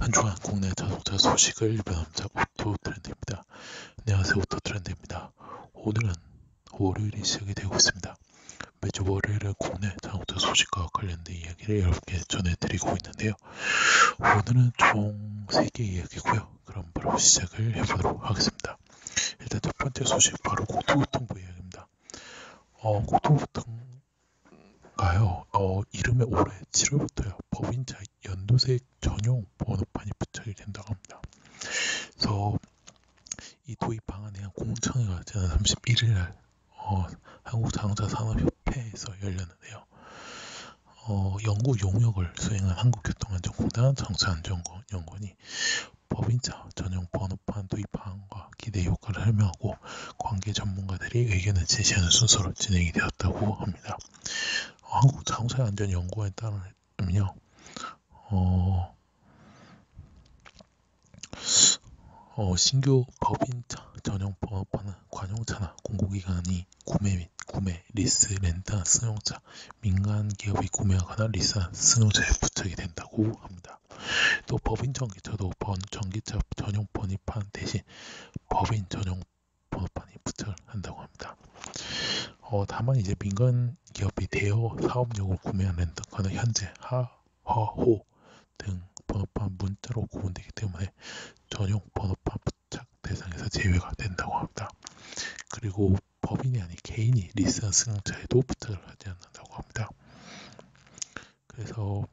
한 주간 국내 자동차 소식을 일반남자 오토트렌드입니다. 안녕하세요, 오토트렌드입니다. 오늘은 월요일이 시작이 되고 있습니다. 매주 월요일은 국내 자동차 소식과 관련된 이야기를 여러분께 전해드리고 있는데요. 오늘은 총 3개 이야기고요. 그럼 바로 시작을 해보도록 하겠습니다. 일단 첫 번째 소식 바로 국토교통부 이야기입니다. 국토교통가요. 이름에 올해 7월부터요. 법인차 연도색 전용 번호판이 부착이 된다고 합니다. 그래서 이 도입 방안에 대한 공청회가 지난 31일 날 한국자동차산업협회에서 열렸는데요. 연구 용역을 수행한 한국교통안전공단 자동차안전연구원이 법인차 전용 번호판 도입 방안과 기대 효과를 설명하고 관계 전문가들이 의견을 제시하는 순서로 진행이 되었다고 합니다. 한국자동차안전연구원에 따르면요. 신규 법인차 전용 번호판은 관용차나 공공기관이 구매, 리스, 렌탈, 승용차, 민간 기업이 구매하거나 리스한 승용차에 부착이 된다고 합니다. 또 법인 전기차도 전기차 전용 번호판 대신 법인 전용 번호판이 부착을 한다고 합니다. 다만 이제 민간 기업이 대여 사업용으로 구매한 렌터카는 현재 호 등 번호판 문자로 구분되기 때문에 전용 번호판 부착 대상에서 제외가 된다고 합니다. 그리고 법인이 아닌 개인이 리스한 승용차에도 부착을 하지 않는다고 합니다. 그래서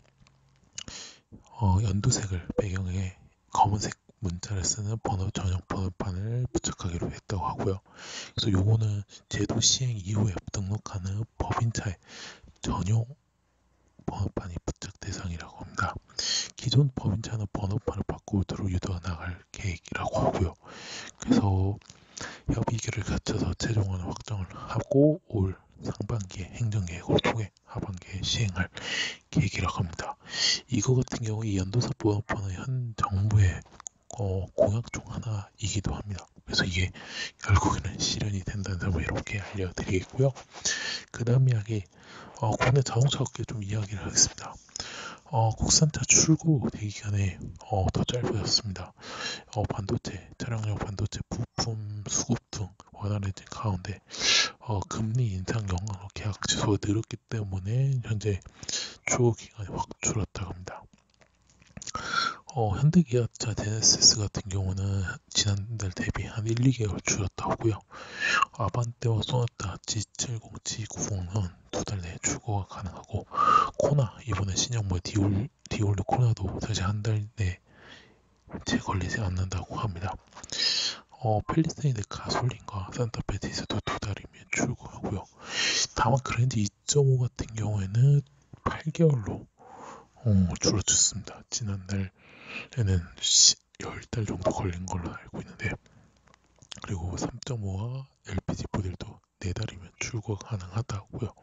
연두색을 배경에 검은색 문자를 쓰는 전용 번호판을 부착하기로 했다고 하고요. 그래서 요거는 제도 시행 이후에 등록하는 법인차에 전용 번호판이 부착 대상이라고 합니다. 기존 법인차는 번호판을 바꾸도록 유도해 나갈 계획이라고 하고요. 그래서 협의회를 거쳐서 최종안을 확정을 하고 올 상반기에 행정계획을 통해 하반기에 시행할 계획이라고 합니다. 이거 같은 경우 이 연도사 번호판은 현 정부의 공약 중 하나이기도 합니다. 그래서 이게 결국에는 실현이 된다는 점을 이렇게 알려드리겠고요. 그 다음 이야기 국내 자동차 업계 좀 이야기를 하겠습니다. 국산차 출고 대기간에 더 짧아졌습니다. 차량용 반도체 부품 수급 등 원활해진 가운데 금리 인상 영향으로 계약 취소가 늘었기 때문에 현재 출고 기간이 확 줄었다고 합니다. 현대기아차 제네시스 같은 경우는 지난달 대비 한 1, 2개월 줄었다고 하고요. 아반떼와 소나타 G70, G90은 2달 내에 출고가 가능하고 코나 이번에 신형모 디올리 코나도 사실 한 달 내에 걸리지 않는다고 합니다. 팰리세이드 가솔린과 산타페 디젤도 2달이면 출고하고요. 다만 그랜저 2.5 같은 경우에는 8개월로 줄어들었습니다. 지난달에는 10달 정도 걸린 걸로 알고 있는데, 그리고 3.5와 LPG 모델도 4달이면 출고가 가능하다고요.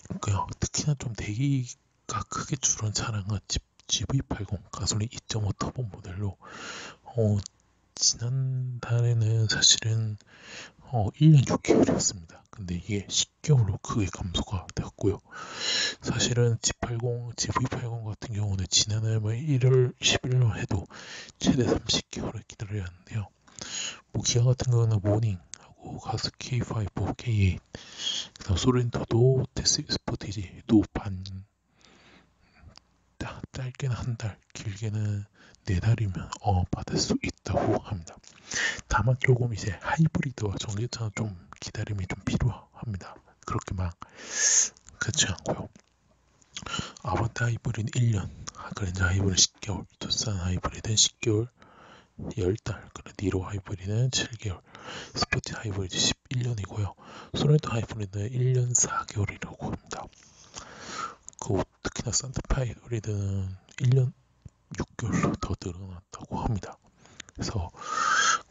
그러니까 특히나 좀 대기가 크게 줄은 차량은 GV80 가솔린 2.5 터보 모델로 지난달에는 사실은 1년 6개월이었습니다. 근데 이게 10개월로 크게 감소가 되었고요. 사실은 GV80 같은 경우는 지난해 1월 11월 해도 최대 30개월을 기다려야 하는데요. 기아 같은 경우는 모닝하고 가스 K5, K8, 그다음 소렌토도 데스 스포티지도 짧게는 한 달, 길게는 4달이면 받을 수 있다고 합니다. 다만 조금 이제 하이브리드와 전기차는 좀 기다림이 좀 필요합니다. 그렇게 막 그렇지 않고요. 아반떼 하이브리드는 1년, 그랜저 하이브리드는 10개월, 투싼 하이브리드는 10개월, 10달, 니로 하이브리드는 7개월, 스포티 하이브리드 11년이고요. 소렌토 하이브리드는 1년 4개월이라고 합니다. 특히나 산타페 하이브리드는 1년 6개월로 더 늘어났다고 합니다. 그래서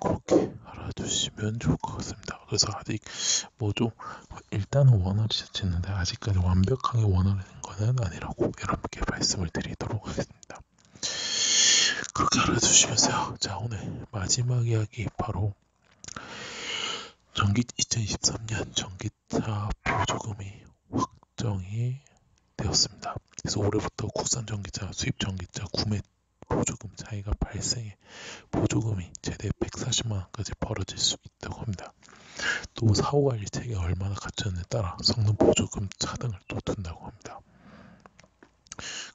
그렇게 알아두시면 좋을 것 같습니다. 그래서 아직 좀 일단은 원활해졌는데 아직까지 완벽하게 원활한 것은 아니라고 여러분께 말씀을 드리도록 하겠습니다. 그렇게 알아두시면서요. 자, 오늘 마지막 이야기 바로 2023년 전기차 보조금이 확정이 되었습니다. 그래서 올해부터 국산 전기차, 수입 전기차 구매 보조금 차이가 발생해 보조금이 최대 140만 원까지 벌어질 수 있다고 합니다. 또 사후관리 체계가 얼마나 갖췄느냐에 따라 성능 보조금 차등을 또 둔다고 합니다.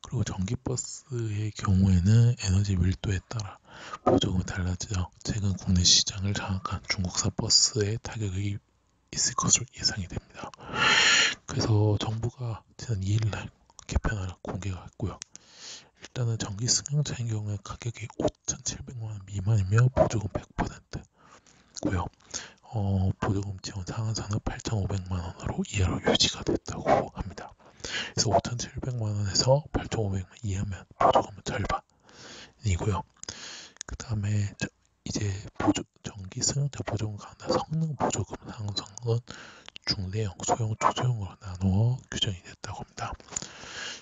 그리고 전기버스의 경우에는 에너지 밀도에 따라 보조금이 달라지죠. 최근 국내 시장을 장악한 중국산 버스의 타격이 있을 것으로 예상이 됩니다. 그래서 정부가 지난 2일날 개편안을 공개가 했고요. 일단은 전기 승용차의 경우에 가격이 5,700만원 미만이며 보조금 100%고요. 보조금 지원 상한선은 8,500만원으로 이하로 유지가 됐다고 합니다. 그래서 5,700만원에서 8,500만원 이하면 보조금은 절반이고요. 그 다음에 이제 전기 승용차 보조금 강화 성능 보조금 상한선은 중대형, 소형, 초소형으로 나누어 규정이 됐다고 합니다.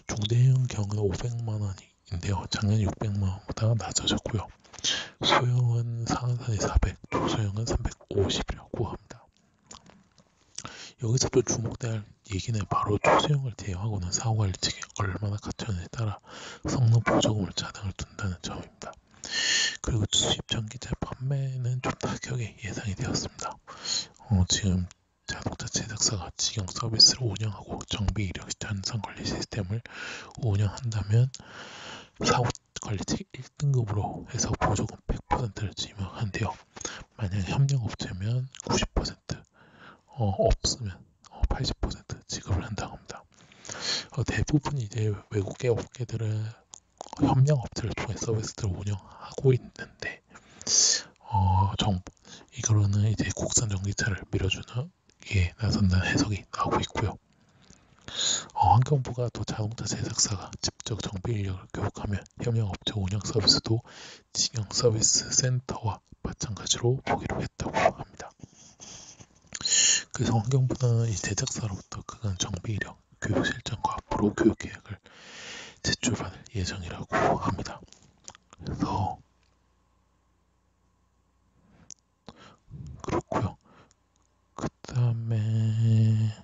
중대형 경우는 500만원인데요. 작년 600만원보다 낮아졌고요. 소형은 상한선이 400, 초소형은 350이라고 합니다. 여기서 또 주목될 얘기는 바로 초소형을 대여하고는 사후관리 체계 얼마나 갖췄느냐에 따라 성능 보조금을 차등을 둔다는 점입니다. 그리고 수입 전기차 판매는 좀 타격이 예상이 되었습니다. 지금 자동차 제작사가 직영 서비스를 운영하고 정비 이력 전산 관리 시스템을 운영한다면 사후 관리 체계 1등급으로 해서 보조금 100%를 지급한대요. 만약 협력업체면 90%, 없으면 80% 지급을 한다고 합니다. 대부분 이제 외국의 업계들은 협력업체를 통해 서비스를 운영하고 있는데 이거로는 이제 국산 전기차를 밀어주는 게 나선다는 해석이 나오고 있고요. 환경부가 또 자동차 제작사가 직접 정비 인력을 교육하면 협력업체 운영 서비스도 직영 서비스 센터와 마찬가지로 보기로 했다고 합니다. 그래서 환경부는 이 제작사로부터 그간 정비 인력 교육 실정과 앞으로 교육 계획을 제출받을 예정이라고 합니다. 그래서 그렇고요. 그 다음에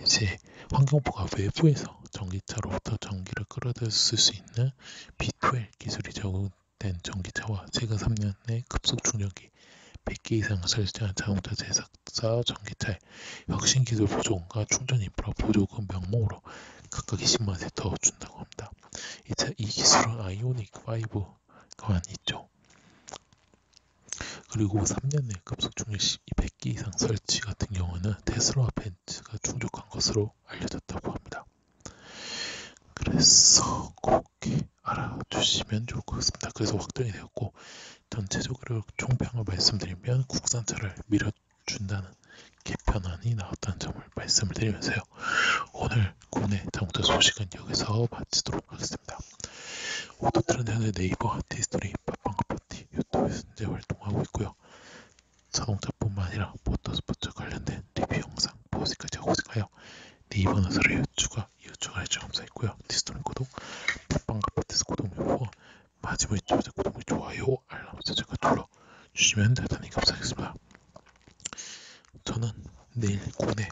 이제 환경부가 외부에서 전기차로부터 전기를 끌어들일 수 있는 B2L 기술이 적용된 전기차와 최근 3년 내 급속 충전기 100개 이상을 설치한 자동차 제작사 전기차의 혁신 기술 보조금과 충전 인프라 보조금 명목으로 각각 20만 원씩 더 준다고 합니다. 이 기술은 아이오닉 5가 있죠. 그리고 3년 내 급속 충전시 100개 이상 설치 같은 경우는 테슬라와 벤츠가 충족한 것으로 알려졌다고 합니다. 그래서 그렇게 알아주시면 좋을 것 같습니다. 그래서 확정이 되었고 전체적으로 총평을 말씀드리면 국산차를 밀어준다는 개편안이 나왔다는 점을 말씀을 드리면서요. 오늘 국내 자동차 소식은 여기서 마치도록 하겠습니다. 오토트렌드 현재 네이버 아티스토리, 팟빵카파티, 유튜브에서 현재 활동하고 있고요. 자동차뿐만 아니라 모터스포츠 관련된 리뷰 영상 보시까지 하고 있으니까요. 네이버 나서를 유추가 해주셔서 감사했고요. 디스토리 구독, 팟빵카파티에서 구독 후 마지막 유튜브에서 구독, 좋아요, 알람 설정을 눌러주시면 대단히 감사하겠습니다. 저는 내일 국내